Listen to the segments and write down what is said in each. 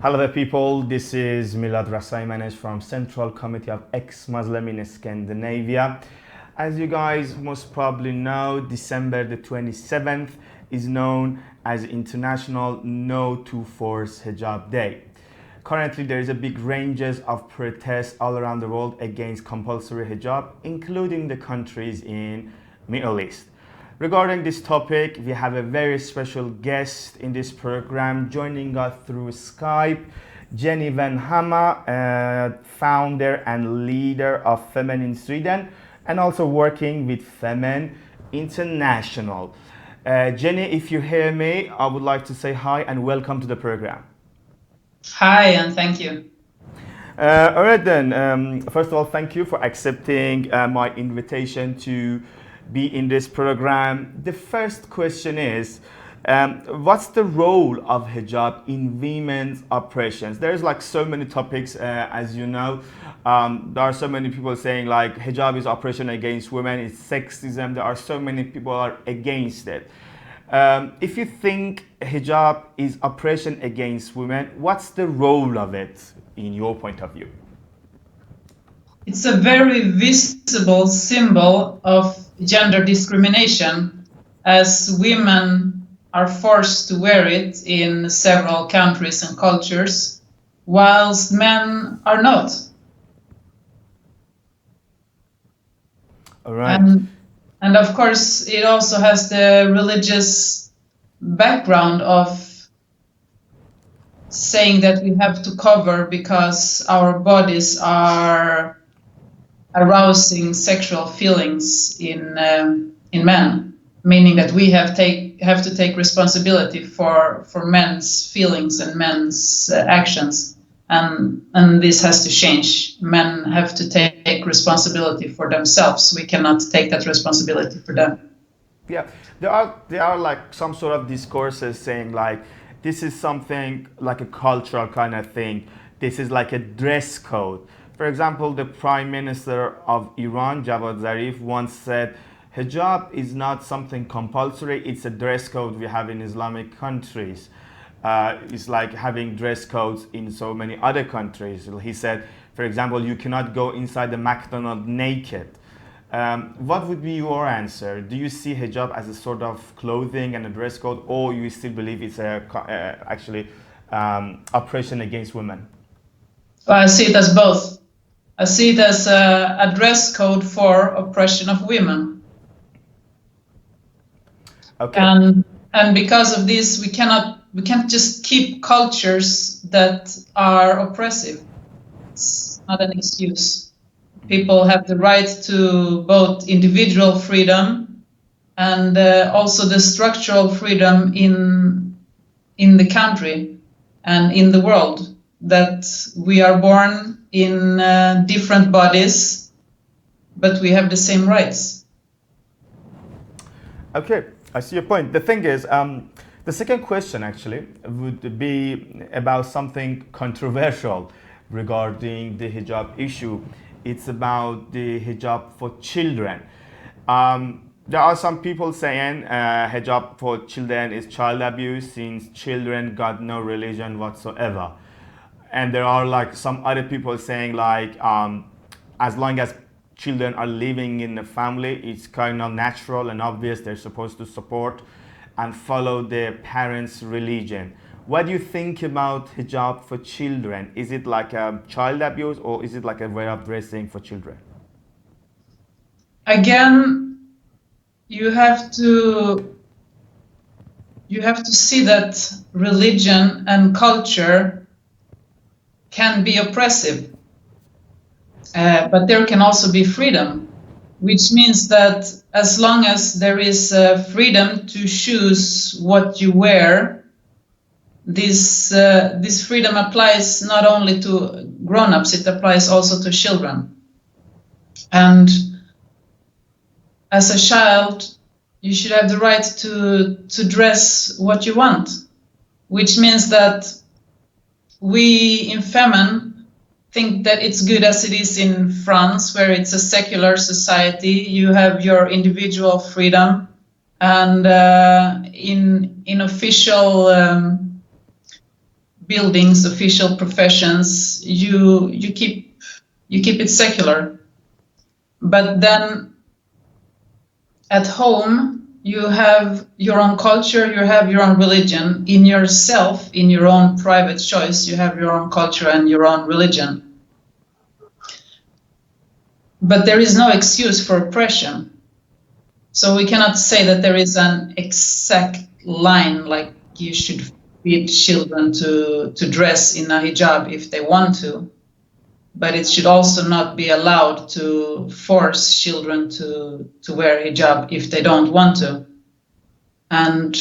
Hello there people, this is Milad Rasai Manesh from Central Committee of Ex-Muslim in Scandinavia. As you guys most probably know, December the 27th is known as International Notoforcedhijabday. Currently there is a big ranges of protests all around the world against compulsory hijab, including the countries in Middle East. Regarding this topic, we have a very special guest in this program joining us through Skype, Jenny WenHammar, founder and leader of Femen in Sweden, and also working with Femen International. Jenny, if you hear me, I would like to say hi and welcome to the program. Hi, and thank you. All right then, first of all, thank you for accepting my invitation to be in this program. The first question is, what's the role of hijab in women's oppressions? There's like so many topics, as you know. There are so many people saying like hijab is oppression against women, it's sexism. There are so many people are against it. If you think hijab is oppression against women, what's the role of it in your point of view? It's a very visible symbol of gender discrimination, as women are forced to wear it in several countries and cultures, whilst men are not. All right. And of course, it also has the religious background of saying that we have to cover because our bodies are arousing sexual feelings in men, meaning that we have to take responsibility for men's feelings and men's actions, and this has to change. Men have to take responsibility for themselves. We cannot take that responsibility for them. Yeah, there are like some sort of discourses saying like this is something like a cultural kind of thing. This is like a dress code. For example, the Prime Minister of Iran, Javad Zarif, once said, hijab is not something compulsory, it's a dress code we have in Islamic countries. It's like having dress codes in so many other countries. He said, for example, you cannot go inside the McDonald's naked. What would be your answer? Do you see hijab as a sort of clothing and a dress code, or you still believe it's actually oppression against women? Well, I see it as both. I see it as a dress code for oppression of women. Okay. And because of this, we can't just keep cultures that are oppressive. It's not an excuse. People have the right to both individual freedom and also the structural freedom in the country and in the world, that we are born in different bodies, but we have the same rights. Okay, I see your point. The thing is, the second question actually would be about something controversial regarding the hijab issue. It's about the hijab for children. There are some people saying hijab for children is child abuse since children got no religion whatsoever. And there are like some other people saying like as long as children are living in the family, it's kind of natural and obvious they're supposed to support and follow their parents' religion. What do you think about hijab for children? Is it like a child abuse or is it like a way of dressing for children? Again, you have to see that religion and culture can be oppressive, but there can also be freedom, which means that as long as there is freedom to choose what you wear, this freedom applies not only to grown-ups, it applies also to children. And as a child, you should have the right to dress what you want, which means that we in Femen think that it's good as it is in France, where it's a secular society. You have your individual freedom, and in official buildings, official professions, you keep it secular. But then at home, you have your own culture, you have your own religion. In yourself, in your own private choice, you have your own culture and your own religion. But there is no excuse for oppression. So we cannot say that there is an exact line, like you should feed children to dress in a hijab if they want to. But it should also not be allowed to force children to wear hijab if they don't want to. And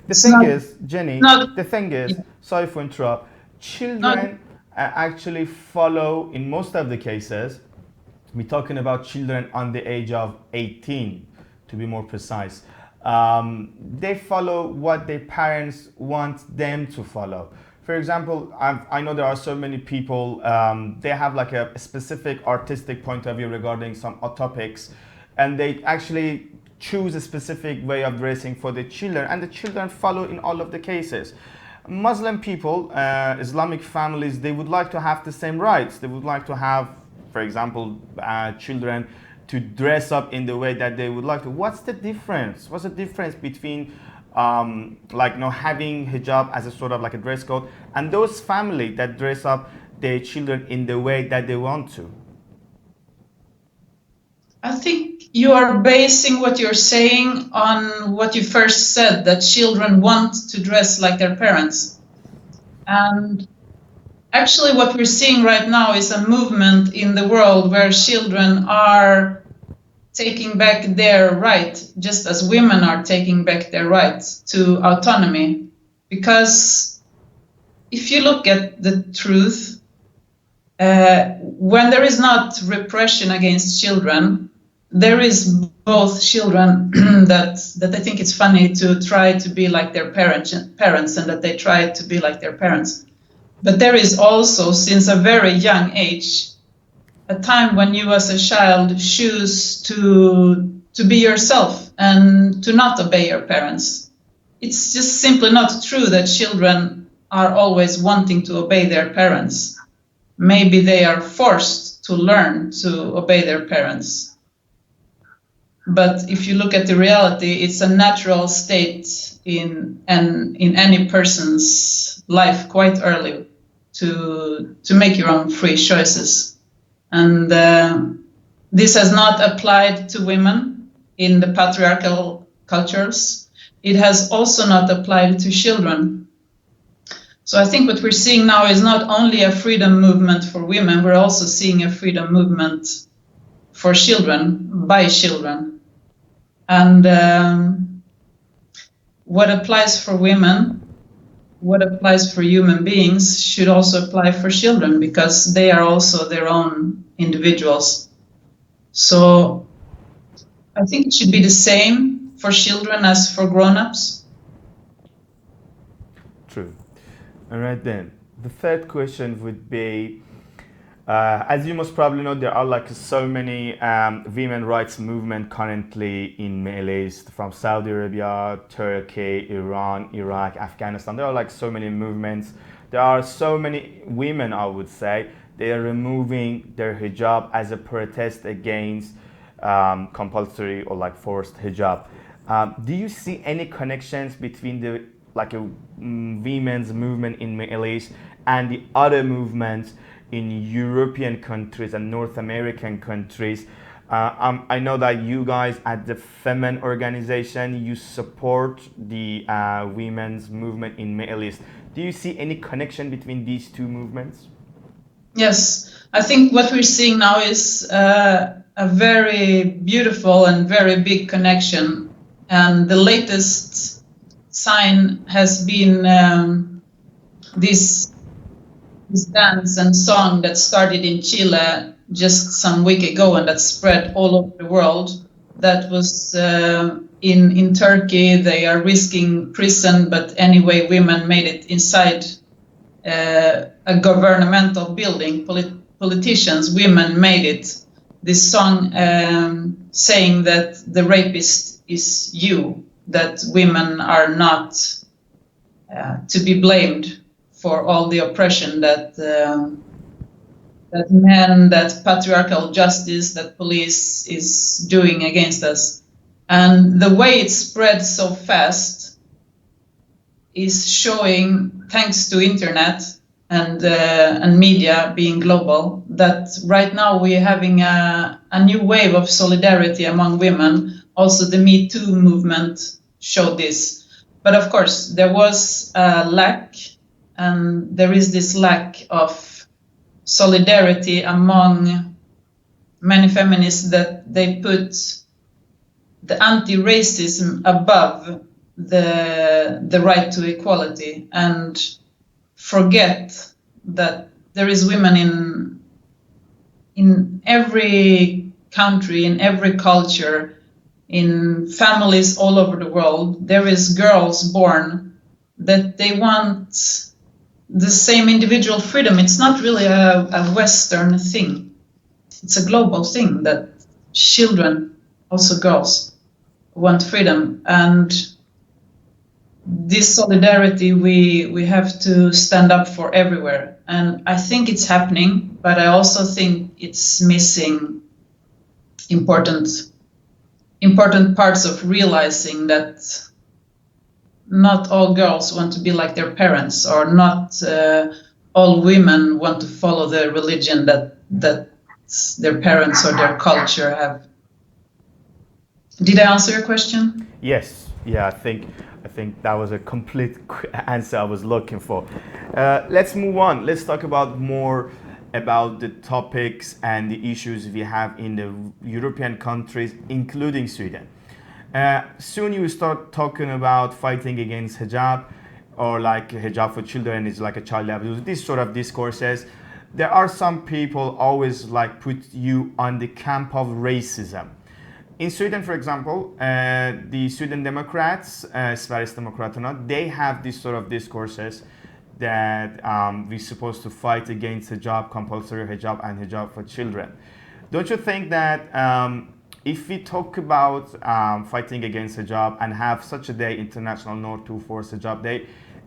the thing is, Jenny, not, the thing is, yeah. sorry for interrupt, children actually follow, in most of the cases, we're talking about children under the age of 18, to be more precise. They follow what their parents want them to follow. For example, I know there are so many people, they have like a specific artistic point of view regarding some topics, and they actually choose a specific way of dressing for the children, and the children follow in all of the cases. Muslim people, Islamic families, they would like to have the same rights. They would like to have, for example, children to dress up in the way that they would like to. What's the difference? What's the difference between having hijab as a sort of like a dress code and those families that dress up their children in the way that they want to? I think you are basing what you're saying on what you first said, that children want to dress like their parents. And actually what we're seeing right now is a movement in the world where children are taking back their right, just as women are taking back their right to autonomy. Because if you look at the truth, when there is not repression against children, there is both children that I think it's funny to try to be like their parents and that they try to be like their parents. But there is also, since a very young age, a time when you as a child choose to be yourself and to not obey your parents. It's just simply not true that children are always wanting to obey their parents. Maybe they are forced to learn to obey their parents. But if you look at the reality, it's a natural state in any person's life quite early to make your own free choices. And this has not applied to women in the patriarchal cultures. It has also not applied to children. So I think what we're seeing now is not only a freedom movement for women, we're also seeing a freedom movement for children, by children. And what applies for women, what applies for human beings should also apply for children, because they are also their own individuals. So I think it should be the same for children as for grown-ups. True. All right then. The third question would be, as you most probably know, there are like so many women rights movement currently in Middle East, from Saudi Arabia, Turkey, Iran, Iraq, Afghanistan. There are like so many movements. There are so many women, I would say, they are removing their hijab as a protest against compulsory or like forced hijab. Do you see any connections between the women's movement in Middle East and the other movements in European countries and North American countries? I know that you guys at the Femen organization, you support the women's movement in Middle East. Do you see any connection between these two movements? Yes, I think what we're seeing now is a very beautiful and very big connection. And the latest sign has been this dance and song that started in Chile just some week ago and that spread all over the world. That was in Turkey. They are risking prison, but anyway, women made it inside a governmental building. Politicians, women made it. This song saying that the rapist is you, that women are not to be blamed for all the oppression that that men, that patriarchal justice, that police is doing against us. And the way it spread so fast is showing, thanks to internet and media being global, that right now we're having a new wave of solidarity among women. Also, the Me Too movement showed this. But of course, there was a lack, and there is this lack of solidarity among many feminists, that they put the anti-racism above the right to equality, and forget that there is women in every country, in every culture, in families all over the world. There is girls born that they want the same individual freedom. It's not really a Western thing. It's a global thing that children, also girls, want freedom. And this solidarity we have to stand up for everywhere. And I think it's happening, but I also think it's missing important parts of realizing that not all girls want to be like their parents, or not all women want to follow the religion that their parents or their culture have. Did I answer your question? Yes. Yeah, I think that was a complete answer I was looking for. Let's move on. Let's talk about more about the topics and the issues we have in the European countries, including Sweden. Soon you start talking about fighting against hijab, or like hijab for children is like a child abuse. These sort of discourses. There are some people always like put you on the camp of racism. In Sweden, for example, the Sweden Democrats, Sverigedemokraterna, they have these sort of discourses that we're supposed to fight against hijab, compulsory hijab, and hijab for children. Don't you think that if we talk about fighting against hijab and have such a day, International Notoforcedhijabday,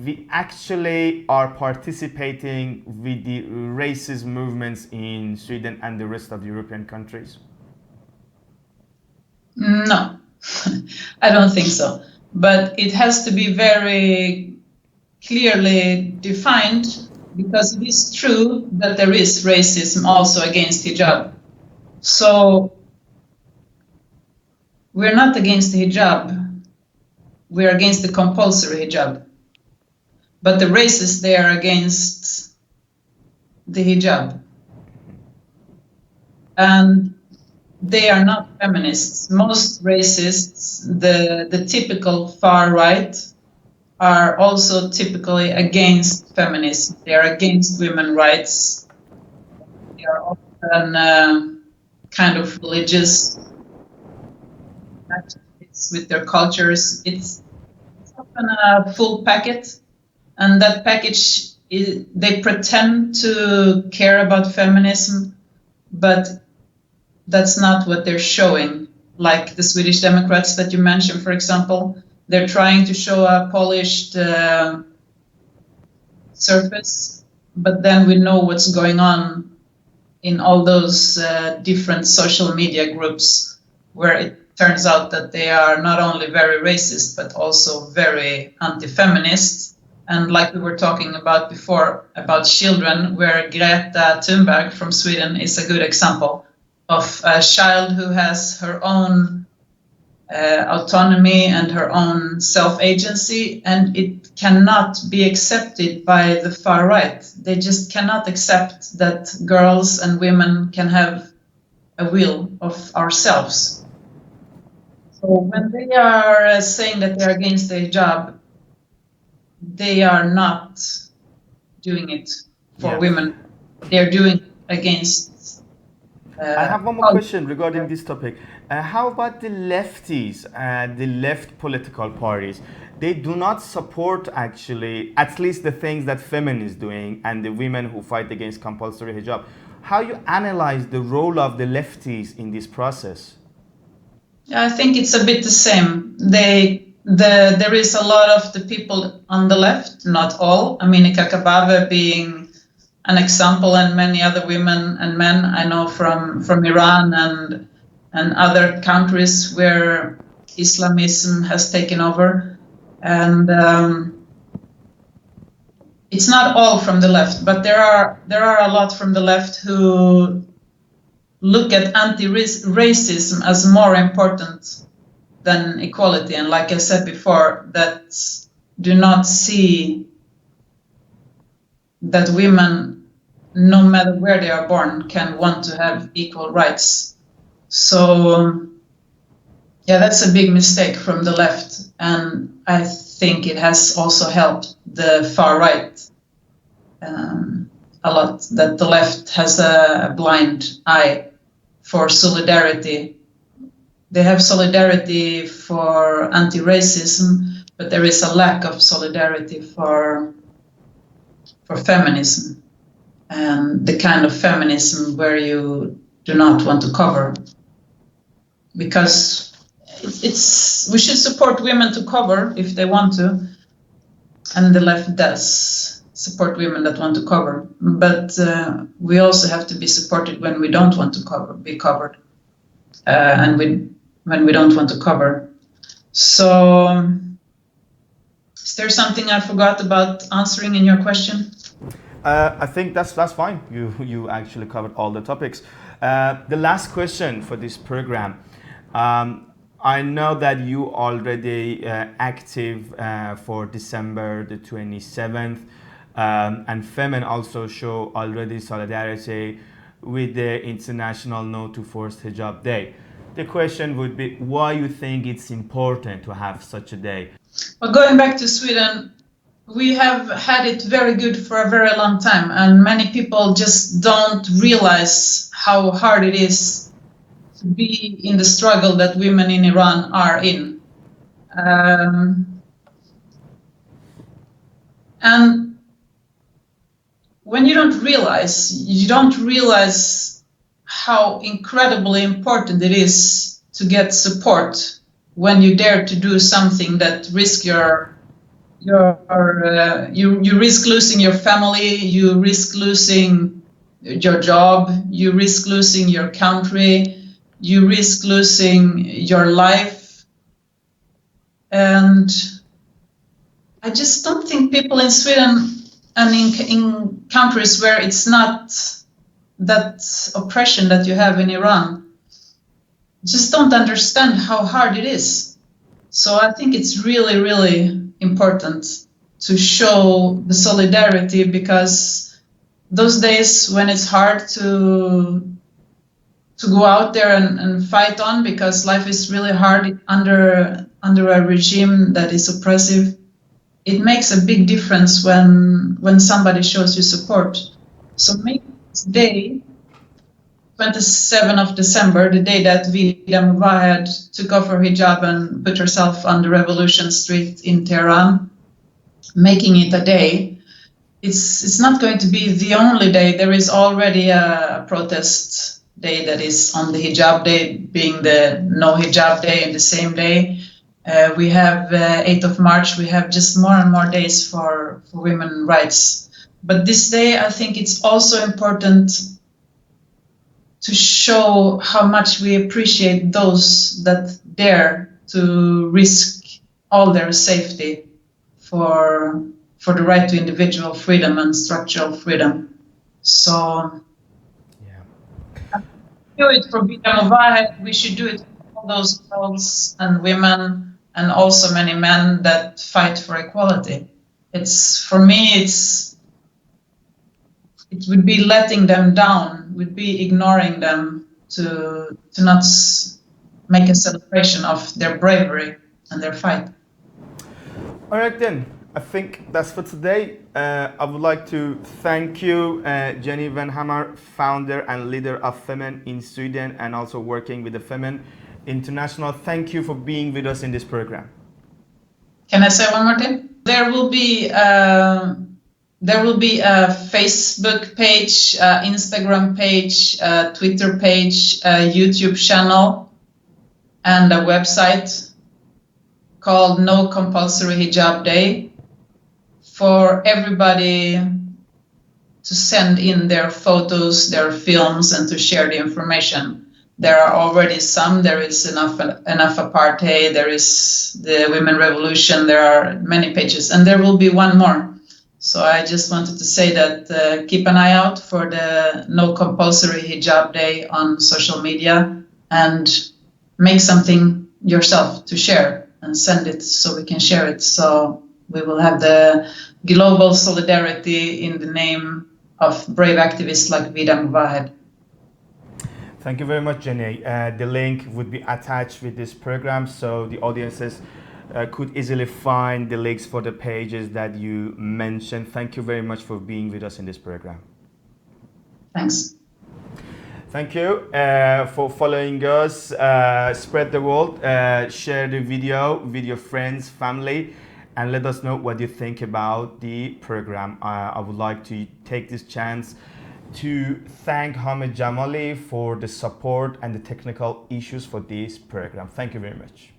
we actually are participating with the racist movements in Sweden and the rest of the European countries? No, I don't think so. But it has to be very clearly defined, because it is true that there is racism also against hijab. So we're not against the hijab, we're against the compulsory hijab. But the racists, they are against the hijab. And they are not feminists. Most racists, the typical far right, are also typically against feminism. They are against women's rights. They are often kind of religious with their cultures. It's often a full packet, and that package, they pretend to care about feminism, but that's not what they're showing. Like the Swedish Democrats that you mentioned, for example, they're trying to show a polished surface, but then we know what's going on in all those different social media groups, where it turns out that they are not only very racist, but also very anti-feminist. And like we were talking about before, about children, where Greta Thunberg from Sweden is a good example of a child who has her own autonomy and her own self-agency, and it cannot be accepted by the far right. They just cannot accept that girls and women can have a will of ourselves. So when they are saying that they're against the hijab, they are not doing it for women. They're doing it against I have one more question regarding this topic. How about the lefties, the left political parties? They do not support, actually, at least the things that Femen is doing and the women who fight against compulsory hijab. How you analyze the role of the lefties in this process? I think it's a bit the same. They there is a lot of the people on the left, not all. Aminika Kabave being an example, and many other women and men I know from Iran and other countries where Islamism has taken over. And it's not all from the left, but there are a lot from the left who look at anti-racism as more important than equality. And like I said before, that do not see that women, no matter where they are born, can want to have equal rights. So, yeah, that's a big mistake from the left. And I think it has also helped the far right a lot, that the left has a blind eye for solidarity. They have solidarity for anti-racism, but there is a lack of solidarity for feminism, and the kind of feminism where you do not want to cover. Because we should support women to cover if they want to, and the left does support women that want to cover. But we also have to be supported when we don't want to be covered, and when we don't want to cover. So, is there something I forgot about answering in your question? I think that's fine. You actually covered all the topics. The last question for this program. I know that you already active for December the 27th, and Femen also show already solidarity with the International Notoforcedhijabday. The question would be, why you think it's important to have such a day? Well, going back to Sweden, we have had it very good for a very long time, and many people just don't realize how hard it is to be in the struggle that women in Iran are in. And when you don't realize how incredibly important it is to get support when you dare to do something that risk you risk losing your family, you risk losing your job, you risk losing your country, you risk losing your life. And I just don't think people in Sweden and in countries where it's not that oppression that you have in Iran just don't understand how hard it is. So I think it's really, really important to show the solidarity, because those days when it's hard to go out there and fight on, because life is really hard under a regime that is oppressive, it makes a big difference when somebody shows you support. So make this day, 27th of December, the day that Vida Movahed took off her hijab and put herself on the Revolution Street in Tehran, making it a day. It's not going to be the only day. There is already a protest day that is on the Hijab Day, being the No Hijab Day in the same day. We have 8th of March. We have just more and more days for women's rights. But this day, I think it's also important to show how much we appreciate those that dare to risk all their safety for the right to individual freedom and structural freedom. So, yeah. Do it for Vida Movahed. We should do it for all those girls and women, and also many men that fight for equality. It would be letting them down, would be ignoring them to not make a celebration of their bravery and their fight. All right then, I think that's for today. I would like to thank you, Jenny WenHammar, founder and leader of Femen in Sweden, and also working with the Femen International. Thank you for being with us in this program. Can I say one more thing? There will be a Facebook page, Instagram page, Twitter page, YouTube channel, and a website called No Compulsory Hijab Day for everybody to send in their photos, their films, and to share the information. There are already some. There is enough apartheid. There is the Women Revolution. There are many pages, and there will be one more. So I just wanted to say that keep an eye out for the No Compulsory Hijab Day on social media, and make something yourself to share and send it so we can share it. So we will have the global solidarity in the name of brave activists like Vida Movahed. Thank you very much, Jenny. The link would be attached with this program, so the audiences could easily find the links for the pages that you mentioned. Thank you very much for being with us in this program. Thanks. Thank you for following us. Spread the word, share the video with your friends, family, and let us know what you think about the program. I would like to take this chance to thank Hamid Jamali for the support and the technical issues for this program. Thank you very much.